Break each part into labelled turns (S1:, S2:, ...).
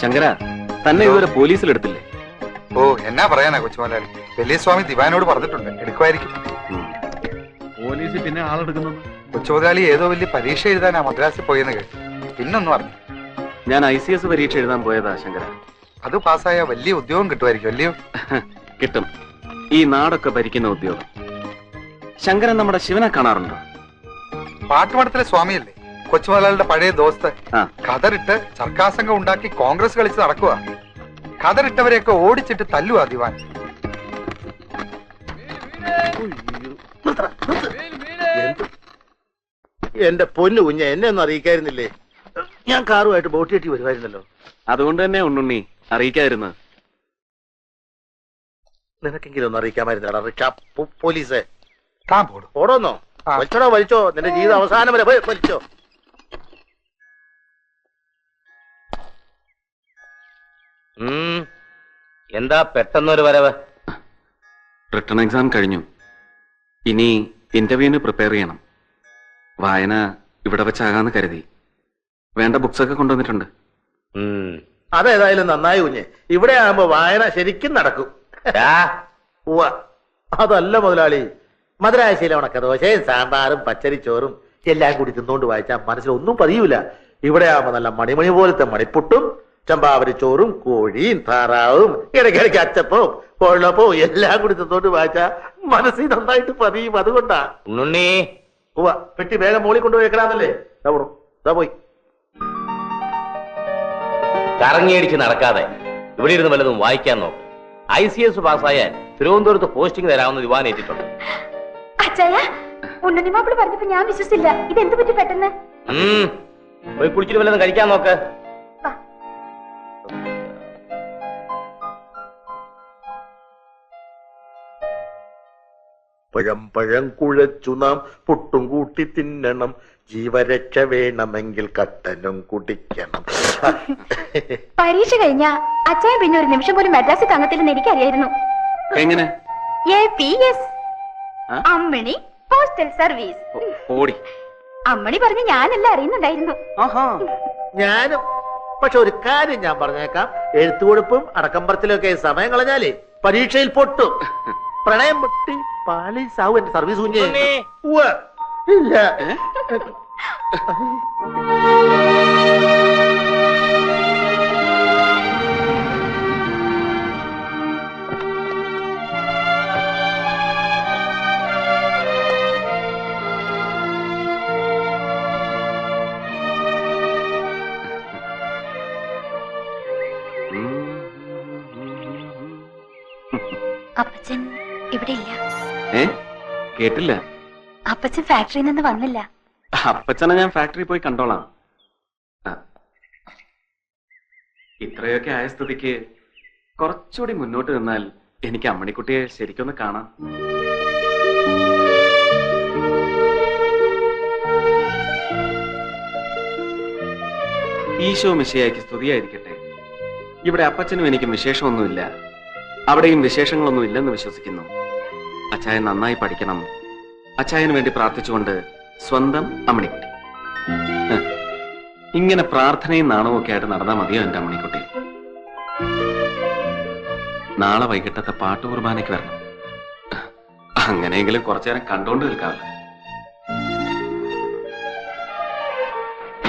S1: ശങ്കര, തന്നെ ഇതുവരെ പോലീസിലെടുത്തില്ലേ?
S2: ഓ, എന്നാ പറയാനാ കൊച്ചുമുതലാളി, വലിയ സ്വാമി ദിവാനോട് പറഞ്ഞിട്ടുണ്ട്, എടുക്കുമായിരിക്കും.
S3: പോലീസ് പിന്നെ ആളെടുക്കുന്നത്?
S2: കൊച്ചുമുതലാളി ഏതോ വലിയ പരീക്ഷ എഴുതാനാ മദ്രാസിൽ പോയെന്ന് കേട്ടു. പിന്നൊന്നും അറിഞ്ഞു.
S1: ഞാൻ ICS പരീക്ഷ എഴുതാൻ പോയതാ ശങ്കര.
S2: അത് പാസ്സായ വലിയ ഉദ്യോഗം കിട്ടുമായിരിക്കും അല്ലയോ?
S1: കിട്ടും. ഈ നാടൊക്കെ ഭരിക്കുന്ന ഉദ്യോഗം. ശങ്കരൻ നമ്മുടെ ശിവനെ കാണാറുണ്ടോ?
S2: പാട്ടുമഠത്തിലെ സ്വാമിയല്ലേ, കൊച്ചുമുതലാളിയുടെ പഴയ ദോസ്ത്. കതറിട്ട് സർക്കാസംഘം ഉണ്ടാക്കി കോൺഗ്രസ് കളിച്ച് നടക്കുക. കതറിട്ടവരെയൊക്കെ ഓടിച്ചിട്ട് തല്ലുവാ ദിവാൻ.
S4: എന്റെ പൊന്നു കുഞ്ഞ, എന്നെ ഒന്നും അറിയിക്കായിരുന്നില്ലേ? ഞാൻ കാറുമായിട്ട് ബോട്ട് കെട്ടി വരുമായിരുന്നല്ലോ.
S1: അതുകൊണ്ട് തന്നെ ഉണ്ണുണ്ണി അറിയിക്കാതിരുന്നത്.
S4: നിനക്കെങ്കിലും ഒന്ന് അറിയിക്കാമായിരുന്നോ പോലീസെ?
S2: താൻ പോടും.
S4: ഓടോന്നോ? വലിച്ചോടോ, വലിച്ചോ. നിന്റെ ജീവിതം അവസാനം വരെ വലിച്ചോ.
S5: എന്താ പെട്ടെന്നൊരു വരവ്?
S1: റിട്ടേൺ എക്സാം കഴിഞ്ഞു. ഇനി ഇന്റർവ്യൂവിന് പ്രിപ്പയർ ചെയ്യണം. വായന ഇവിടെ വെച്ചാകാന്ന് കരുതി. വേണ്ട ബുക്സ് ഒക്കെ കൊണ്ടുവന്നിട്ടുണ്ട്.
S4: അതേതായാലും നന്നായി കുഞ്ഞെ. ഇവിടെ ആകുമ്പോ വായന ശരിക്കും നടക്കും. അതല്ല മുതലാളി, മദ്രാശിയിലെ ഉണക്കദോശയും സാമ്പാറും പച്ചരിച്ചോറും എല്ലാം കൂടി തിന്നുകൊണ്ട് വായിച്ചാൽ മനസ്സിലൊന്നും പതിയൂല. ഇവിടെ ആകുമ്പോ നല്ല മണിമണി പോലത്തെ മണിപ്പുട്ടും ചമ്പാവരി ചോറും കോഴിയും താറാവും ഇടയ്ക്കിടയ്ക്ക് അച്ചപ്പവും കൊള്ളപ്പവും എല്ലാം കൂടി തിന്നോണ്ട് വായിച്ചാ മനസ്സിൽ നന്നായിട്ട് പതിയും. അതുകൊണ്ടാ. പെട്ടി വേഗം മോളിൽ കൊണ്ടുപോയി വെക്കണമെന്നല്ലേ? പോയി
S5: കറങ്ങിയടിച്ച് നടക്കാതെ ഇവിടെ ഇരുന്ന് വല്ലതും വായിക്കാൻ നോക്കും. ICS പാസ്സായാൽ തിരുവനന്തപുരത്ത് പോസ്റ്റിംഗ് തരാമെന്ന് ദിവാൻ ഏറ്റിട്ടുണ്ട്.
S6: പറഞ്ഞപ്പോ ഞാൻ വിശ്വസിച്ചില്ല. ഇതെന്ത് പറ്റി പെട്ടെന്ന്?
S5: പോയി കുളിച്ചിട്ട് വല്ലതും കഴിക്കാൻ നോക്ക്.
S4: പഴം കുഴച്ചു നാം പുട്ടും കൂട്ടി തിന്നണം, ജീവരക്ഷ വേണമെങ്കിൽ കട്ടനും കുടിക്കണം.
S6: പരീക്ഷ കഴിഞ്ഞ അച്ഛൻ പിന്നെ ഒരു നിമിഷം പോലും മദ്രാസിൽ തങ്ങത്തില്ലെന്ന് എനിക്കറിയായിരുന്നു.
S1: എങ്ങനെ?
S6: APS, അമ്മണി പോസ്റ്റൽ സർവീസ്. അമ്മണി പറഞ്ഞ് ഞാനെല്ലാം അറിയുന്നുണ്ടായിരുന്നു.
S4: ഞാനും. പക്ഷെ ഒരു കാര്യം ഞാൻ പറഞ്ഞേക്കാം, എഴുത്തുകൊടുപ്പും അടക്കമ്പറത്തിലൊക്കെ സമയം കളഞ്ഞാലേ പരീക്ഷയിൽ പൊട്ടും. പ്രണയം പൊട്ടി പാലീസാവും എന്റെ സർവീസ് കുഞ്ഞേ. ഇല്ല.
S6: അപ്പച്ചൻ ഇവിടെ ഇല്ല.
S1: കേട്ടില്ല.
S6: അപ്പച്ചൻ ഫാക്ടറിയിൽ നിന്ന് വന്നില്ല.
S1: അപ്പച്ചനെ ഞാൻ ഫാക്ടറി പോയി കണ്ടോളാം. ഇത്രയൊക്കെ ആയ സ്ഥിതിക്ക് കുറച്ചുകൂടി മുന്നോട്ട് നിന്നാൽ എനിക്ക് അമ്മണിക്കുട്ടിയെ ശരിക്കൊന്ന് കാണാം. ഈശോ മിശിഹായ്ക്ക് സ്തുതിയായിരിക്കട്ടെ. ഇവിടെ അപ്പച്ചനും എനിക്കും വിശേഷമൊന്നുമില്ല. അവിടെയും വിശേഷങ്ങളൊന്നും ഇല്ലെന്ന് വിശ്വസിക്കുന്നു. അച്ചായൻ നന്നായി പഠിക്കണം. അച്ചായന് വേണ്ടി പ്രാർത്ഥിച്ചുകൊണ്ട് സ്വന്തം അമ്മണിക്കുട്ടി. ഇങ്ങനെ പ്രാർത്ഥനയും നാണവും ഒക്കെ ആയിട്ട് നടന്നാൽ മതിയോ എന്റെ അമ്മണിക്കുട്ടി? നാളെ വൈകിട്ടത്തെ പാട്ട് കുർബാനയ്ക്ക് വരണം. അങ്ങനെയെങ്കിലും കുറച്ചു നേരം കണ്ടോണ്ട് നിൽക്കാമല്ലോ.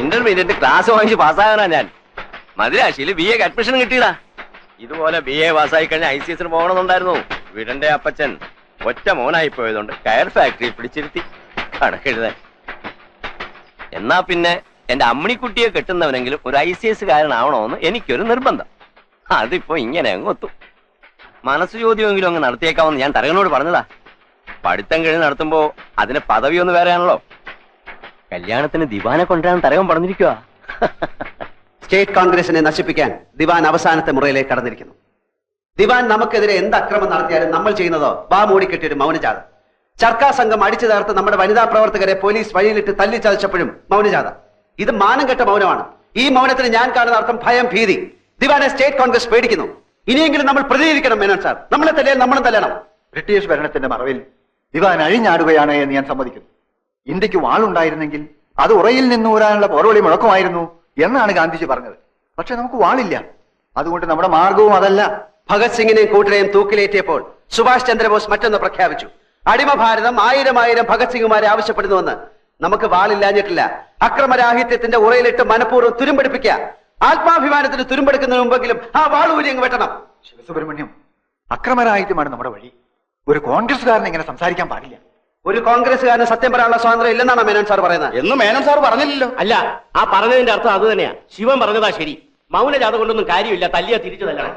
S5: ഇന്റർമീഡിയറ്റ് ക്ലാസ് വാങ്ങിച്ച് പാസ്സാകാനാ ഞാൻ. മദ്രാശിയിൽ BA അഡ്മിഷൻ കിട്ടിയതാ. ഇതുപോലെ BA പാസ്സായി കഴിഞ്ഞാൽ ICS പോകണമെന്നുണ്ടായിരുന്നു. വീടന്റെ അപ്പച്ചൻ ഒറ്റ മോനായി പോയതുകൊണ്ട് കയർ ഫാക്ടറി പിടിച്ചിരുത്തി കണക്കെഴുതാൻ. എന്നാ പിന്നെ എന്റെ അമ്മണിക്കുട്ടിയെ കെട്ടുന്നവനെങ്കിലും ഒരു ICS കാരനാവണമെന്ന് എനിക്കൊരു നിർബന്ധം. അതിപ്പോ ഇങ്ങനെ അങ്ങൊത്തു. മനസ്സ് ചോദ്യമെങ്കിലും അങ്ങ് നടത്തിയേക്കാമെന്ന് ഞാൻ തരകനോട് പറഞ്ഞതാ. പഠിത്തം കഴിഞ്ഞ് നടത്തുമ്പോ അതിന് പദവിയൊന്ന് വേറെയാണല്ലോ. കല്യാണത്തിന് ദിവാനെ കൊണ്ടുവരാൻ തരകൻ പറഞ്ഞിരിക്കുക.
S7: സ്റ്റേറ്റ് കോൺഗ്രസിനെ നശിപ്പിക്കാൻ ദിവാൻ അവസാനത്തെ മുറയിലേക്ക് കടന്നിരിക്കുന്നു. ദിവാൻ നമുക്കെതിരെ എന്ത് അക്രമം നടത്തിയാലും നമ്മൾ ചെയ്യുന്നതോ വാ മൂടിക്കെട്ടിയൊരു മൗനജാഥ. സർക്കാർ സംഘം അടിച്ചു തകർത്ത് നമ്മുടെ വനിതാ പ്രവർത്തകരെ പോലീസ് വഴിയിലിട്ട് തല്ലിച്ചതച്ചപ്പോഴും മൗനജാഥ. ഇത് മാനം കെട്ട മൗനമാണ്. ഈ മൗനത്തിന് ഞാൻ കാണുന്ന അർത്ഥം ഭയം, ഭീതി. ദിവാനെ സ്റ്റേറ്റ് കോൺഗ്രസ് പേടിക്കുന്നു. ഇനിയെങ്കിലും നമ്മൾ പ്രതികരിക്കണം. മേനോൻ സാർ, നമ്മളെ തല്ലിയാൽ നമ്മളും തല്ലണം.
S8: ബ്രിട്ടീഷ് ഭരണത്തിന്റെ മറവിൽ ദിവാൻ അഴിഞ്ഞാടുകയാണ് എന്ന് ഞാൻ സമ്മതിക്കുന്നു. ഇന്ത്യക്ക് വാളുണ്ടായിരുന്നെങ്കിൽ അത് ഉറയിൽ നിന്ന് ഊരാനുള്ള പോർവിളി മുഴക്കമായിരുന്നു എന്നാണ് ഗാന്ധിജി പറഞ്ഞത്. പക്ഷെ നമുക്ക് വാളില്ല. അതുകൊണ്ട് നമ്മുടെ മാർഗവും അതല്ല.
S7: ഭഗത് സിംഗിനെയും കൂട്ടരെയും തൂക്കിലേറ്റിയപ്പോൾ സുഭാഷ് ചന്ദ്രബോസ് മറ്റൊന്ന് പ്രഖ്യാപിച്ചു. അടിമ ഭാരതം 1000 ഭഗത് സിംഗുമാരെ ആവശ്യപ്പെടുന്നുവെന്ന്. നമുക്ക് വാളില്ലാഞ്ഞിട്ടില്ല. അക്രമരാഹിത്യത്തിന്റെ ഉറയിലിട്ട് മനഃപൂർവ്വം തുരുമ്പെടുപ്പിക്കുക. ആത്മാഭിമാനത്തിന് തുരുമ്പെടുക്കുന്നതിന് മുമ്പെങ്കിലും ആ വാളൂരി അങ്ങ് വെട്ടണം.
S8: ശിവസുബ്രഹ്മണ്യം, അക്രമരാഹിത്യമാണ് നമ്മുടെ വഴി. ഒരു കോൺഗ്രസ്സുകാരൻ ഇങ്ങനെ സംസാരിക്കാൻ പാടില്ല.
S7: ഒരു കോൺഗ്രസ്സുകാരന് സത്യം പറയാനുള്ള സ്വാതന്ത്ര്യം ഇല്ലെന്നാണ് മേനോൻ സാർ പറയുന്നത്.
S5: എന്ന് മേനോൻ സാർ പറഞ്ഞില്ലല്ലോ.
S9: അല്ല, ആ പറഞ്ഞതിന്റെ അർത്ഥം അത് തന്നെയാ. ശിവൻ പറഞ്ഞതാ ശരി. മൗനജാത കൊണ്ടൊന്നും കാര്യമില്ല, തല്ലിയ തിരിച്ചു തല്ലണം.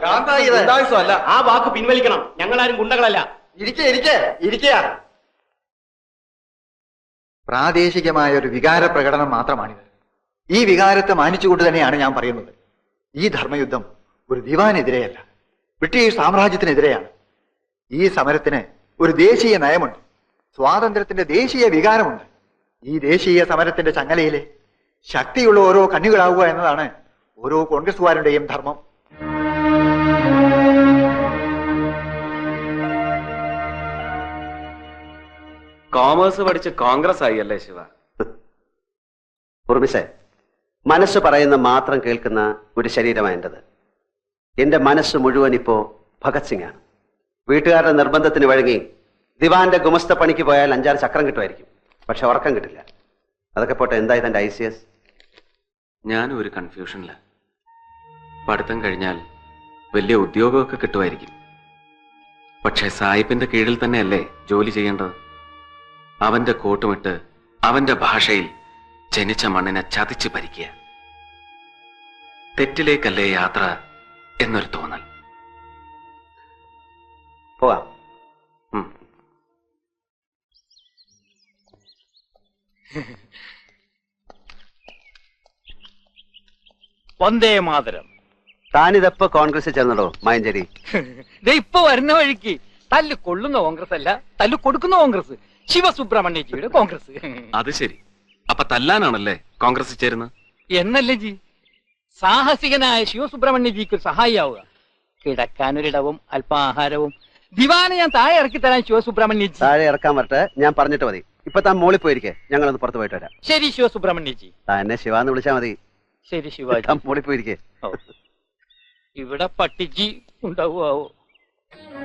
S9: ആ വാക്ക് പിൻവലിക്കണം. ഞങ്ങളാരും ഗുണ്ടകളല്ല.
S8: ഇരിക്കുക. പ്രാദേശികമായ ഒരു വികാര പ്രകടനം മാത്രമാണിത്. ഈ വികാരത്തെ മാനിച്ചുകൊണ്ട് തന്നെയാണ് ഞാൻ പറയുന്നത്. ഈ ധർമ്മയുദ്ധം ഒരു ദിവാനെതിരെയല്ല, ബ്രിട്ടീഷ് സാമ്രാജ്യത്തിനെതിരെയാണ്. ഈ സമരത്തിന് ഒരു ദേശീയ നയമുണ്ട്, സ്വാതന്ത്ര്യത്തിന്റെ ദേശീയ വികാരമുണ്ട്. ഈ ദേശീയ സമരത്തിന്റെ ചങ്ങലയിലെ ശക്തിയുള്ള ഓരോ കണ്ണികളാവുക എന്നതാണ് ഓരോ കോൺഗ്രസുകാരുടെയും ധർമ്മം.
S1: കോമേഴ്സ് പഠിച്ച് കോൺഗ്രസ് ആയി അല്ലേ ശിവ?
S7: ഉർമിസേ, മനസ്സ് പറയുന്ന മാത്രം കേൾക്കുന്ന ഒരു ശരീരമാണ് എന്റേത്. എന്റെ മനസ്സ് മുഴുവൻ ഇപ്പോ ഭഗത് സിംഗാണ്. വീട്ടുകാരുടെ നിർബന്ധത്തിന് വഴങ്ങി ദിവാന്റെ ഗുമസ്ത പണിക്ക് പോയാൽ 5-6 ചക്രം കിട്ടുമായിരിക്കും, പക്ഷെ ഉറക്കം കിട്ടില്ല. അതൊക്കെ പോട്ടെ, എന്തായി തന്റെ ICS?
S1: ഞാനും ഒരു കൺഫ്യൂഷനില്ല. പഠിത്തം കഴിഞ്ഞാൽ വലിയ ഉദ്യോഗമൊക്കെ കിട്ടുമായിരിക്കും, പക്ഷെ സായിപ്പിന്റെ കീഴിൽ തന്നെയല്ലേ ജോലി ചെയ്യേണ്ടത്? അവന്റെ കോട്ടുമിട്ട് അവന്റെ ഭാഷയിൽ ജനിച്ച മണ്ണിനെ ചതിച്ച് ഭരിക്കുക. തെറ്റിലേക്കല്ലേ യാത്ര എന്നൊരു തോന്നൽ.
S7: പോവാം.
S9: വന്ദേ മാതരം.
S7: താനിതപ്പോ കോൺഗ്രസിൽ ചേർന്നടോ മായഞ്ചേരി?
S9: ഇപ്പൊ വരുന്ന വഴിക്ക് തല്ല് കൊള്ളുന്ന കോൺഗ്രസ് അല്ല, തല്ല് കൊടുക്കുന്ന കോൺഗ്രസ്, ശിവസുബ്രഹ്മണ്യജിയുടെ കോൺഗ്രസ്.
S1: അത് ശരി. അപ്പൊ തല്ലാനാണല്ലേ കോൺഗ്രസ് ചേരുന്നത്?
S9: എന്നല്ലേ ജി, സാഹസികനായ ശിവസുബ്രഹ്മണ്യജിക്ക് സഹായിയാവുക. കിടക്കാനൊരിടവും അല്പാഹാരവും ദിവാനെ ഞാൻ താഴെ ഇറക്കി തരാൻ ശിവസുബ്രഹ്മണ്യജി.
S7: താഴെ ഇറക്കാൻ വരട്ടെ, ഞാൻ പറഞ്ഞിട്ട് മതി. ഇപ്പൊ താൻ മോളിൽ പോയിരിക്കേ, ഞങ്ങളൊന്ന് പുറത്ത് പോയിട്ട് വരാം.
S9: ശരി ശിവസുബ്രഹ്മണ്യജി.
S7: താൻ എന്നെ ശിവാന്ന് വിളിച്ചാ മതി.
S9: ശരി ശിവാജി.
S7: താൻ മോളിൽ പോയിരിക്കേ.
S9: ഇവിടെ പട്ടിജി ഉണ്ടാവുമോ?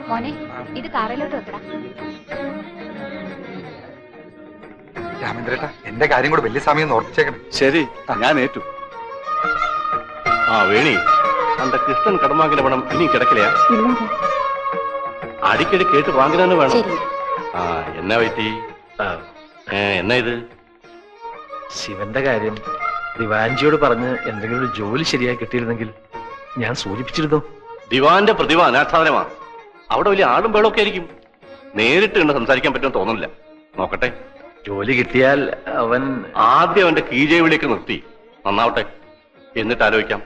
S6: മോനെ, ഇത് കാറിലോട്ട് വെക്കടാ.
S2: രാമേന്ദ്രേട്ടാ, എന്റെ കാര്യം കൂടെ വലിയ സമയം ഓർപ്പിച്ചേക്കണം.
S5: ശരി, ഞാൻ ഏറ്റു. വേണി, அந்த கிருஷ்ணன் கடமாங்கின பணம் இனி கிடைக்கலையா? அடிக்கடி கேட்டு வாங்கினானு வேணும். என்ன வைத்தி, என்ன ഇത്?
S3: ശിവന്റെ കാര്യം ദിവാൻജിയോട് പറഞ്ഞ് എന്തെങ്കിലും ഒരു ജോലി ശരിയായി കിട്ടിയിരുന്നെങ്കിൽ ഞാൻ സൂചിപ്പിച്ചിരുന്നു.
S5: ദിവാന്റെ പ്രതിഭ അനാച്ഛാദനമാണ്. അവിടെ വലിയ ആളും വേളമൊക്കെ ആയിരിക്കും. നേരിട്ട് കണ്ട് സംസാരിക്കാൻ പറ്റുമെന്ന് തോന്നുന്നില്ല. നോക്കട്ടെ.
S3: ജോലി കിട്ടിയാൽ അവൻ
S5: ആദ്യം അവന്റെ കീജെ വിളിയൊക്കെ നിർത്തി നന്നാവട്ടെ, എന്നിട്ട് ആലോചിക്കാം.